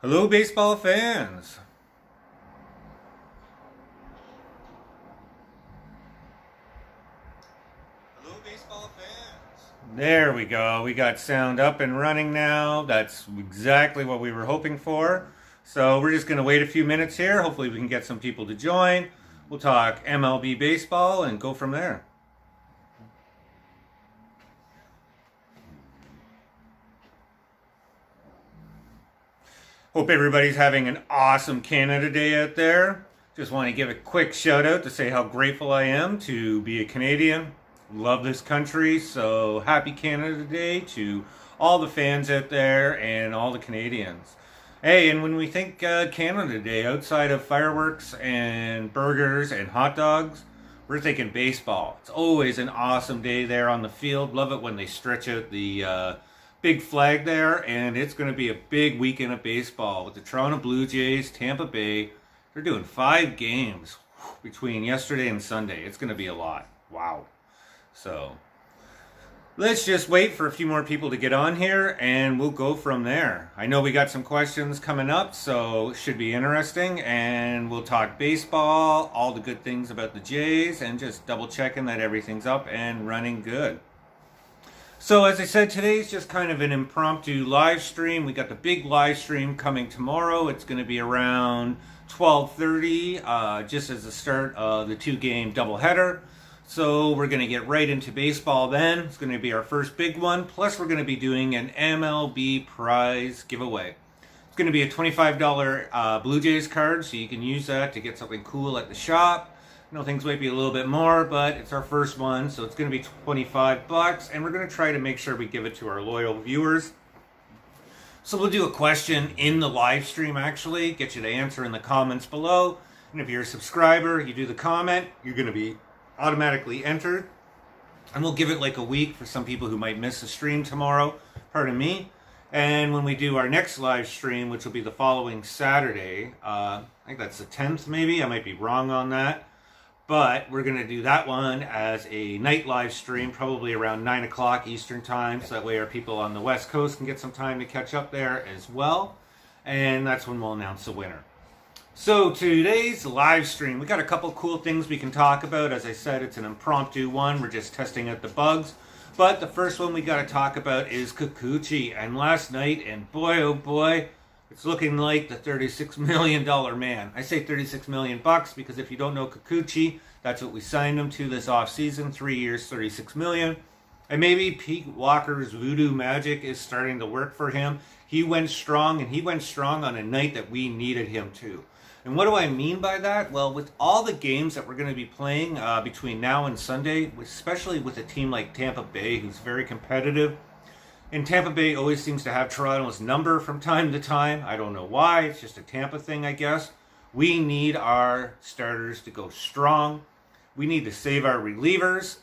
Hello, baseball fans. Hello, baseball fans. There we go. We got sound up and running now. That's exactly what we were hoping for. So we're just going to wait a few minutes here. Hopefully, we can get some people to join. We'll talk MLB baseball and go from there. Hope everybody's having an awesome Canada Day out there. Just want to give a quick shout out to say how grateful I am to be a Canadian. Love this country. So happy Canada Day to all the fans out there and all the Canadians. Hey, and when we think Canada Day, outside of fireworks and burgers and hot dogs, we're thinking baseball. It's always an awesome day there on the field. Love it when they stretch out the big flag there, and it's going to be a big weekend of baseball with the Toronto Blue Jays, Tampa Bay. They're doing 5 games between yesterday and Sunday. It's going to be a lot. Wow. So let's just wait for a few more people to get on here, and we'll go from there. I know we got some questions coming up, so it should be interesting, and we'll talk baseball, all the good things about the Jays, and just double checking that everything's up and running good. So as I said, today's just kind of an impromptu live stream. We got the big live stream coming tomorrow. It's going to be around 12:30, just as the start of the 2-game doubleheader. So we're going to get right into baseball then. It's going to be our first big one. Plus we're going to be doing an MLB prize giveaway. It's going to be a $25 Blue Jays card, so you can use that to get something cool at the shop. I know things might be a little bit more, but it's our first one, so it's going to be $25, and we're going to try to make sure we give it to our loyal viewers. So we'll do a question in the live stream, actually, get you to answer in the comments below. And if you're a subscriber, you do the comment, you're going to be automatically entered. And we'll give it like a week for some people who might miss the stream tomorrow, pardon me. And when we do our next live stream, which will be the following Saturday, I think that's the 10th maybe, I might be wrong on that. But we're going to do that one as a night live stream, probably around 9 o'clock Eastern time. So that way our people on the West Coast can get some time to catch up there as well. And that's when we'll announce the winner. So today's live stream, we got a couple cool things we can talk about. As I said, it's an impromptu one. We're just testing out the bugs. But the first one we got to talk about is Kikuchi. And last night, and boy, oh boy, it's looking like the $36 million man. I say $36 million because if you don't know Kikuchi, that's what we signed him to this offseason. 3 years, $36 million. And maybe Pete Walker's voodoo magic is starting to work for him. He went strong, and he went strong on a night that we needed him to. And what do I mean by that? Well, with all the games that we're going to be playing between now and Sunday, especially with a team like Tampa Bay, who's very competitive, and Tampa Bay always seems to have Toronto's number from time to time. I don't know why. It's just a Tampa thing, I guess. We need our starters to go strong. We need to save our relievers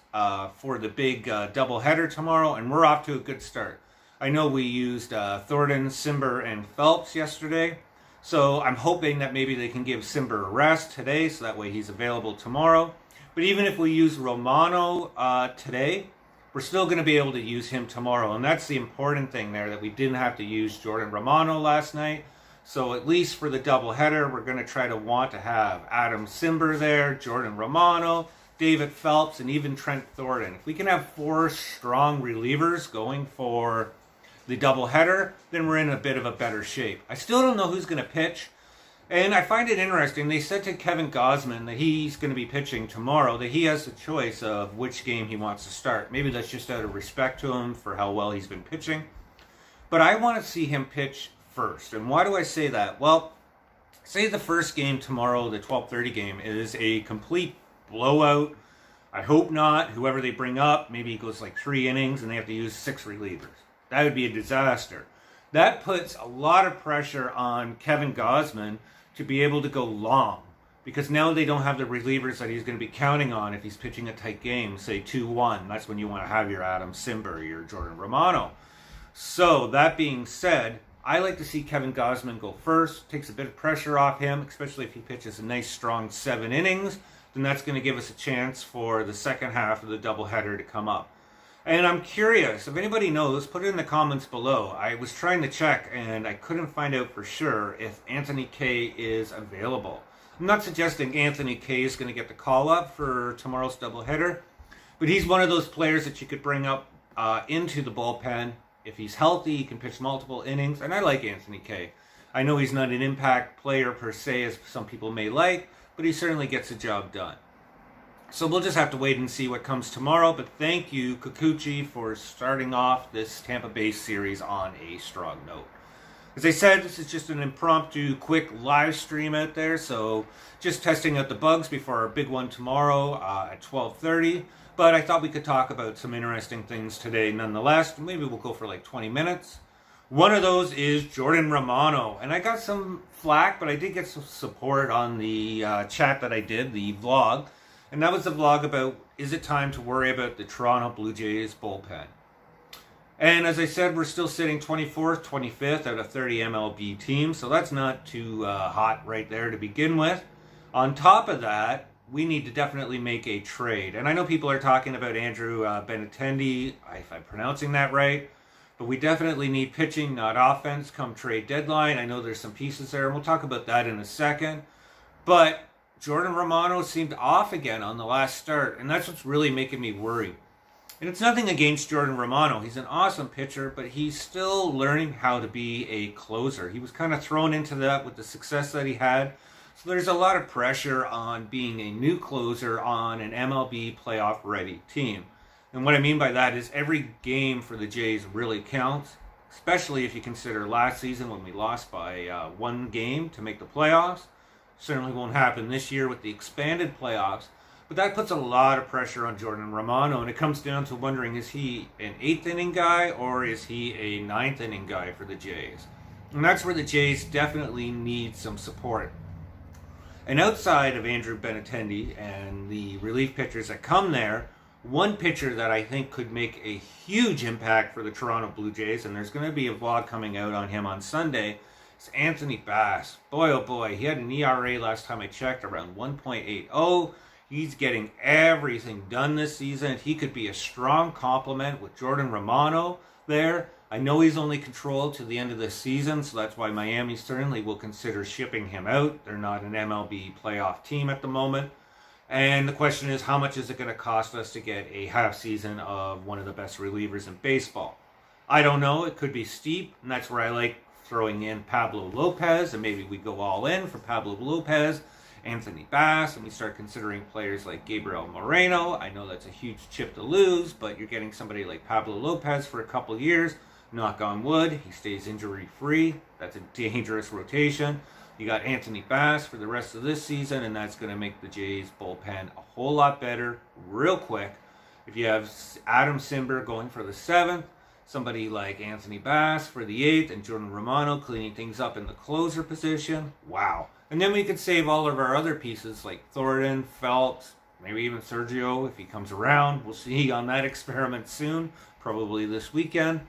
for the big doubleheader tomorrow, and we're off to a good start. I know we used Thornton, Simber, and Phelps yesterday, so I'm hoping that maybe they can give Simber a rest today, so that way he's available tomorrow. But even if we use Romano today, we're still going to be able to use him tomorrow. And that's the important thing there, that we didn't have to use Jordan Romano last night. So at least for the doubleheader, we're going to try to want to have Adam Simber there, Jordan Romano, David Phelps, and even Trent Thornton. If we can have 4 strong relievers going for the doubleheader, then we're in a bit of a better shape. I still don't know who's going to pitch. And I find it interesting. They said to Kevin Gausman that he's going to be pitching tomorrow, that he has the choice of which game he wants to start. Maybe that's just out of respect to him for how well he's been pitching. But I want to see him pitch first. And why do I say that? Well, say the first game tomorrow, the 12:30 game, is a complete blowout. I hope not. Whoever they bring up, maybe it goes like 3 innings and they have to use 6 relievers. That would be a disaster. That puts a lot of pressure on Kevin Gausman to be able to go long, because now they don't have the relievers that he's going to be counting on if he's pitching a tight game, say 2-1. That's when you want to have your Adam Simber, your Jordan Romano. So that being said, I like to see Kevin Gausman go first. Takes a bit of pressure off him, especially if he pitches a nice strong 7 innings. Then that's going to give us a chance for the second half of the doubleheader to come up. And I'm curious, if anybody knows, put it in the comments below. I was trying to check and I couldn't find out for sure if Anthony Kay is available. I'm not suggesting Anthony Kay is going to get the call up for tomorrow's doubleheader, but he's one of those players that you could bring up into the bullpen. If he's healthy, he can pitch multiple innings, and I like Anthony Kay. I know he's not an impact player per se, as some people may like, but he certainly gets the job done. So we'll just have to wait and see what comes tomorrow, but thank you, Kikuchi, for starting off this Tampa Bay series on a strong note. As I said, this is just an impromptu, quick live stream out there, so just testing out the bugs before our big one tomorrow at 12:30. But I thought we could talk about some interesting things today nonetheless. Maybe we'll go for like 20 minutes. One of those is Jordan Romano. And I got some flack, but I did get some support on the chat that I did, the vlog. And that was the vlog about, is it time to worry about the Toronto Blue Jays bullpen? And as I said, we're still sitting 24th, 25th out of 30 MLB teams. So that's not too hot right there to begin with. On top of that, we need to definitely make a trade. And I know people are talking about Andrew Benintendi, if I'm pronouncing that right. But we definitely need pitching, not offense, come trade deadline. I know there's some pieces there, and we'll talk about that in a second. But Jordan Romano seemed off again on the last start, and that's what's really making me worry. And it's nothing against Jordan Romano. He's an awesome pitcher, but he's still learning how to be a closer. He was kind of thrown into that with the success that he had. So there's a lot of pressure on being a new closer on an MLB playoff ready team. And what I mean by that is every game for the Jays really counts, especially if you consider last season when we lost by one game to make the playoffs. Certainly won't happen this year with the expanded playoffs. But that puts a lot of pressure on Jordan Romano, and it comes down to wondering, is he an 8th inning guy or is he a 9th inning guy for the Jays? And that's where the Jays definitely need some support. And outside of Andrew Benintendi and the relief pitchers that come there, one pitcher that I think could make a huge impact for the Toronto Blue Jays, and there's going to be a vlog coming out on him on Sunday, is Anthony Bass. Boy, oh boy, he had an ERA last time I checked around 1.80. He's getting everything done this season. He could be a strong complement with Jordan Romano there. I know he's only controlled to the end of the season, so that's why Miami certainly will consider shipping him out. They're not an MLB playoff team at the moment. And the question is, how much is it going to cost us to get a half season of one of the best relievers in baseball? I don't know. It could be steep, and that's where I like throwing in Pablo Lopez, and maybe we go all in for Pablo Lopez, Anthony Bass, and we start considering players like Gabriel Moreno. I know that's a huge chip to lose, but you're getting somebody like Pablo Lopez for a couple years. Knock on wood, he stays injury-free. That's a dangerous rotation. You got Anthony Bass for the rest of this season, and that's going to make the Jays bullpen a whole lot better real quick. If you have Adam Simber going for the 7th, somebody like Anthony Bass for the 8th, and Jordan Romano cleaning things up in the closer position, wow. And then we could save all of our other pieces like Thornton, Phelps, maybe even Sergio if he comes around. We'll see on that experiment soon, probably this weekend.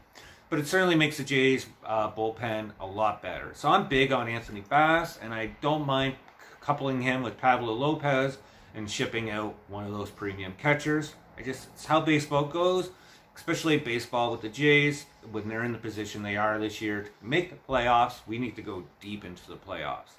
But it certainly makes the Jays bullpen a lot better. So I'm big on Anthony Bass, and I don't mind coupling him with Pablo Lopez and shipping out one of those premium catchers. It's how baseball goes, especially baseball with the Jays. When they're in the position they are this year to make the playoffs, we need to go deep into the playoffs.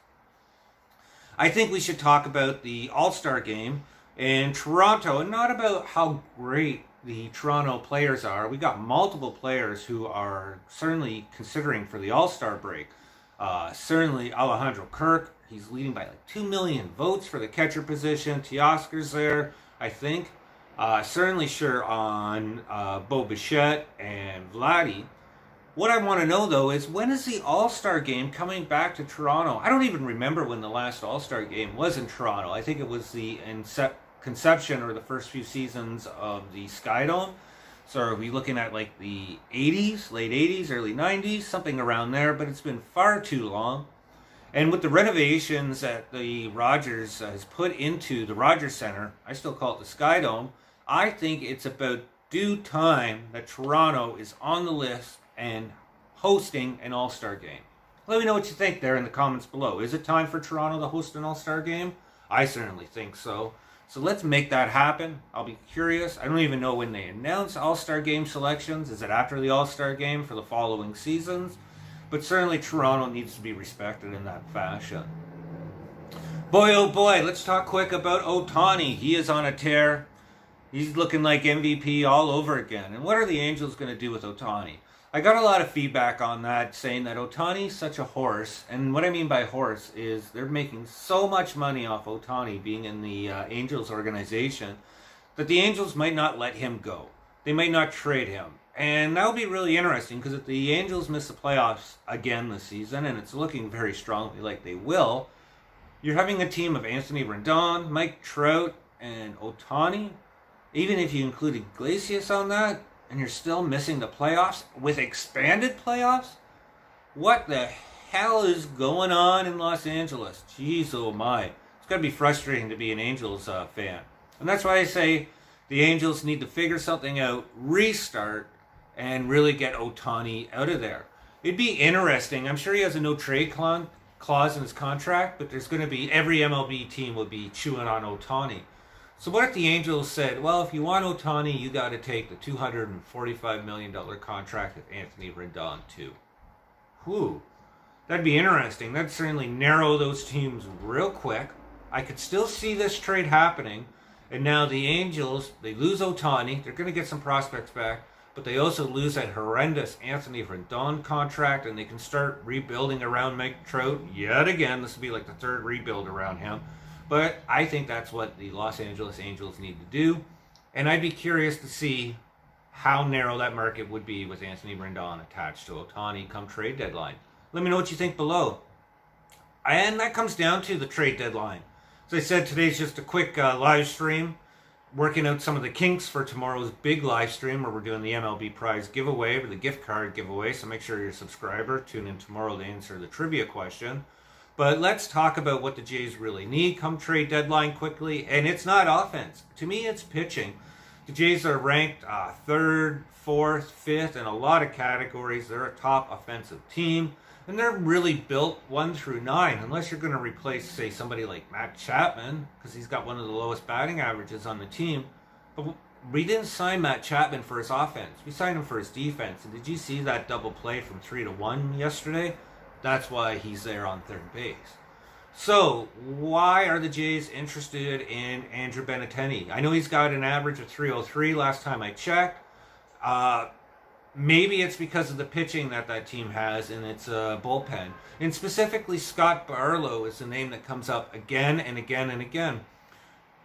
I think we should talk about the All-Star game in Toronto, and not about how great the Toronto players are. We got multiple players who are certainly considering for the All-Star break. Certainly Alejandro Kirk, he's leading by like 2 million votes for the catcher position. Teoscar's there, I think. Certainly sure on Bo Bichette and Vladdy. What I want to know, though, is when is the All-Star game coming back to Toronto? I don't even remember when the last All-Star game was in Toronto. I think it was the conception or the first few seasons of the Skydome. So are we looking at like the 80s, late 80s, early 90s, something around there, but it's been far too long. And with the renovations that the Rogers has put into the Rogers Center, I still call it the Skydome, I think it's about due time that Toronto is on the list and hosting an All-Star game. Let me know what you think there in the comments below. Is it time for Toronto to host an All-Star game? I certainly think so. So let's make that happen. I'll be curious. I don't even know when they announce All-Star Game selections. Is it after the All-Star Game for the following seasons? But certainly Toronto needs to be respected in that fashion. Boy, oh boy, let's talk quick about Ohtani. He is on a tear. He's looking like MVP all over again. And what are the Angels going to do with Ohtani? I got a lot of feedback on that, saying that Ohtani's such a horse. And what I mean by horse is they're making so much money off Ohtani being in the Angels organization that the Angels might not let him go. They might not trade him. And that'll be really interesting, because if the Angels miss the playoffs again this season, and it's looking very strongly like they will, you're having a team of Anthony Rendon, Mike Trout, and Ohtani. Even if you include Iglesias on that, and you're still missing the playoffs with expanded playoffs? What the hell is going on in Los Angeles? Jeez, oh my. It's got to be frustrating to be an Angels fan. And that's why I say the Angels need to figure something out, restart, and really get Ohtani out of there. It'd be interesting. I'm sure he has a no-trade clause in his contract, but there's going to be, every MLB team will be chewing on Ohtani. So what if the Angels said, well, if you want Ohtani, you got to take the $245 million contract with Anthony Rendon too. Whew. That'd be interesting. That'd certainly narrow those teams real quick. I could still see this trade happening. And now the Angels, they lose Ohtani. They're going to get some prospects back. But they also lose that horrendous Anthony Rendon contract. And they can start rebuilding around Mike Trout yet again. This will be like the third rebuild around him. But I think that's what the Los Angeles Angels need to do. And I'd be curious to see how narrow that market would be with Anthony Rendon attached to Ohtani come trade deadline. Let me know what you think below. And that comes down to the trade deadline. As I said, today's just a quick live stream, working out some of the kinks for tomorrow's big live stream where we're doing the MLB prize giveaway or the gift card giveaway. So make sure you're a subscriber. Tune in tomorrow to answer the trivia question. But let's talk about what the Jays really need come trade deadline quickly. And it's not offense. To me, it's pitching. The Jays are ranked 3rd, 4th, 5th in a lot of categories. They're a top offensive team. And they're really built 1 through 9. Unless you're going to replace, say, somebody like Matt Chapman, because he's got one of the lowest batting averages on the team. But we didn't sign Matt Chapman for his offense. We signed him for his defense. And did you see that double play from 3-1 yesterday? That's why he's there on third base. So, why are the Jays interested in Andrew Benintendi? I know he's got an average of 303 last time I checked. Maybe it's because of the pitching that team has in its bullpen. And specifically, Scott Barlow is the name that comes up again and again and again.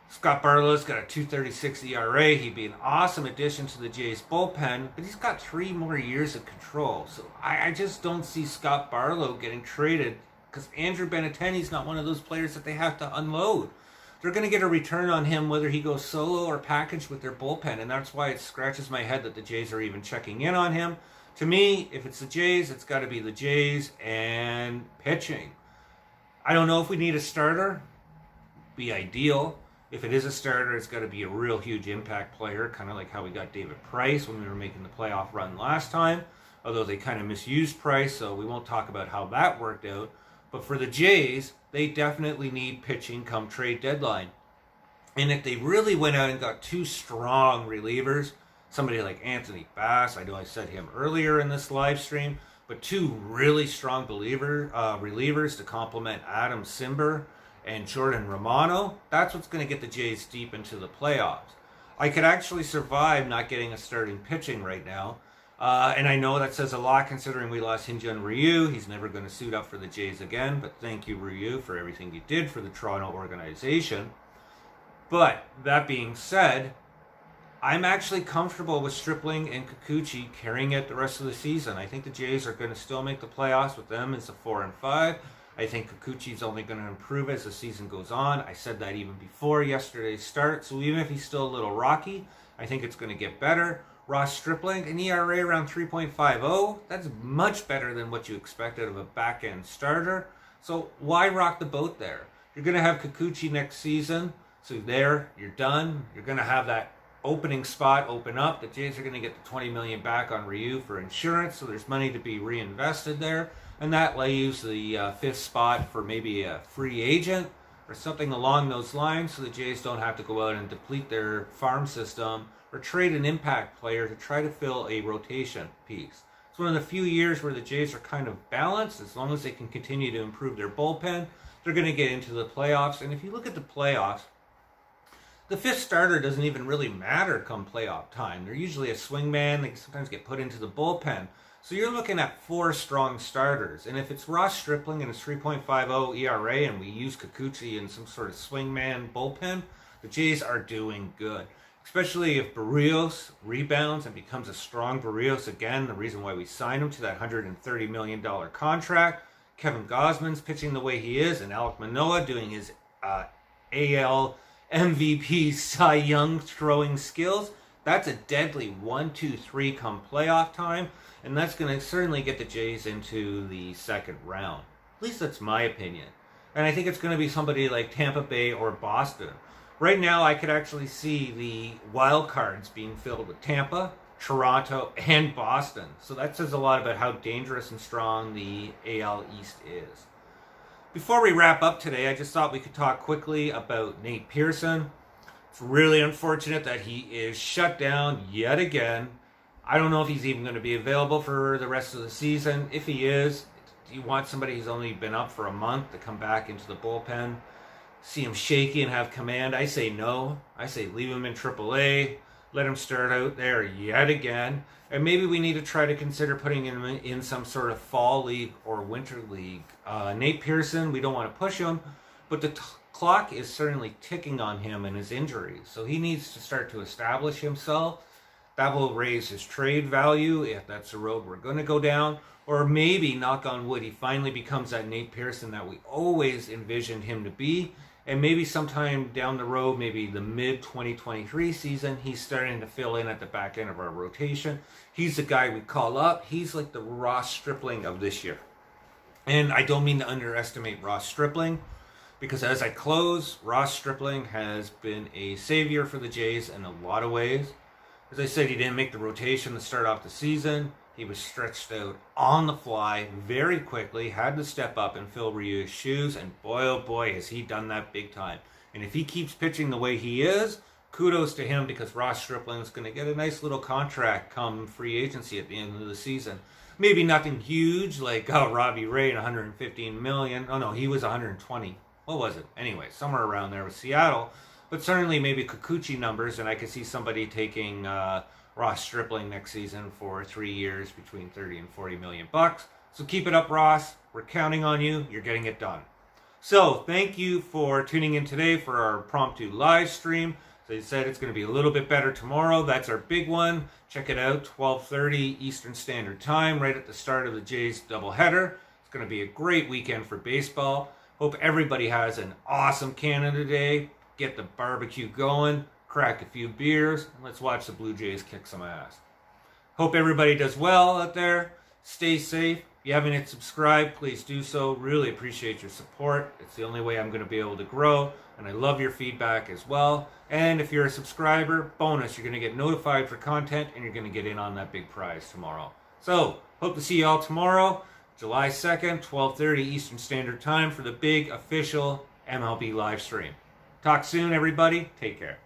Scott Barlow's got a 2.36 ERA. He'd be an awesome addition to the Jays bullpen, but he's got 3 more years of control. So I just don't see Scott Barlow getting traded because Andrew Benintendi's not one of those players that they have to unload. They're going to get a return on him whether he goes solo or packaged with their bullpen, and that's why it scratches my head that the Jays are even checking in on him. To me, if it's the Jays, it's got to be the Jays and pitching. I don't know if we need a starter. Be ideal. If it is a starter, it's got to be a real huge impact player, kind of like how we got David Price when we were making the playoff run last time, although they kind of misused Price, so we won't talk about how that worked out. But for the Jays, they definitely need pitching come trade deadline. And if they really went out and got 2 strong relievers, somebody like Anthony Bass, I know I said him earlier in this live stream, but 2 really strong relievers to complement Adam Simber and Jordan Romano, that's what's going to get the Jays deep into the playoffs. I could actually survive not getting a starting pitching right now. And I know that says a lot considering we lost Hyun-Jin Ryu. He's never going to suit up for the Jays again, but thank you, Ryu, for everything you did for the Toronto organization. But that being said, I'm actually comfortable with Stripling and Kikuchi carrying it the rest of the season. I think the Jays are going to still make the playoffs with them as a 4 and 5. I think Kikuchi's only going to improve as the season goes on. I said that even before yesterday's start. So even if he's still a little rocky, I think it's going to get better. Ross Stripling, an ERA around 3.50. That's much better than what you expected of a back-end starter. So why rock the boat there? You're going to have Kikuchi next season. So there, you're done. You're going to have that opening spot open up. The Jays are going to get the $20 million back on Ryu for insurance. So there's money to be reinvested there. And that leaves the 5th spot for maybe a free agent or something along those lines so the Jays don't have to go out and deplete their farm system or trade an impact player to try to fill a rotation piece. It's one of the few years where the Jays are kind of balanced. As long as they can continue to improve their bullpen, they're going to get into the playoffs. And if you look at the playoffs, the fifth starter doesn't even really matter come playoff time. They're usually a swingman. They sometimes get put into the bullpen. So you're looking at 4 strong starters. And if it's Ross Stripling and it's 3.50 ERA and we use Kikuchi in some sort of swingman bullpen, the Jays are doing good. Especially if Barrios rebounds and becomes a strong Barrios again, the reason why we signed him to that $130 million contract. Kevin Gausman's pitching the way he is, and Alek Manoah doing his AL MVP Cy Young throwing skills. That's a deadly 1-2-3 come playoff time, and that's going to certainly get the Jays into the second round. At least that's my opinion. And I think it's going to be somebody like Tampa Bay or Boston. Right now, I could actually see the wild cards being filled with Tampa, Toronto, and Boston. So that says a lot about how dangerous and strong the AL East is. Before we wrap up today, I just thought we could talk quickly about Nate Pearson. It's really unfortunate that he is shut down yet again. I don't know if he's even going to be available for the rest of the season. If he is, you want somebody who's only been up for a month to come back into the bullpen. See him shaky and have command. I say no. I say leave him in AAA. Let him start out there yet again. And maybe we need to try to consider putting him in some sort of fall league or winter league. Nate Pearson, we don't want to push him, but the clock is certainly ticking on him and his injuries. So he needs to start to establish himself. That will raise his trade value if that's the road we're going to go down. Or maybe, knock on wood, he finally becomes that Nate Pearson that we always envisioned him to be. And maybe sometime down the road, maybe the mid-2023 season, he's starting to fill in at the back end of our rotation. He's the guy we call up. He's like the Ross Stripling of this year. And I don't mean to underestimate Ross Stripling, because as I close, Ross Stripling has been a savior for the Jays in a lot of ways. As I said, he didn't make the rotation to start off the season. He was stretched out on the fly very quickly, had to step up and fill Ryu's shoes, and boy, oh boy, has he done that big time. And if he keeps pitching the way he is, kudos to him, because Ross Stripling is going to get a nice little contract come free agency at the end of the season. Maybe nothing huge like Robbie Ray and $115 million. Oh no, he was $120. What was it? Anyway, somewhere around there with Seattle. But certainly maybe Kikuchi numbers, and I could see somebody taking Ross Stripling next season for 3 years between $30 and $40 million bucks. So keep it up, Ross. We're counting on you. You're getting it done. So thank you for tuning in today for our impromptu live stream. As I said, it's going to be a little bit better tomorrow. That's our big one. Check it out, 12:30 Eastern Standard Time, right at the start of the Jays doubleheader. It's going to be a great weekend for baseball. Hope everybody has an awesome Canada Day. Get the barbecue going. Crack a few beers, and let's watch the Blue Jays kick some ass. Hope everybody does well out there. Stay safe. If you haven't hit subscribe, please do so. Really appreciate your support. It's the only way I'm going to be able to grow, and I love your feedback as well. And if you're a subscriber, bonus, you're going to get notified for content, and you're going to get in on that big prize tomorrow. So, hope to see you all tomorrow, July 2nd, 12:30 Eastern Standard Time for the big official MLB live stream. Talk soon, everybody. Take care.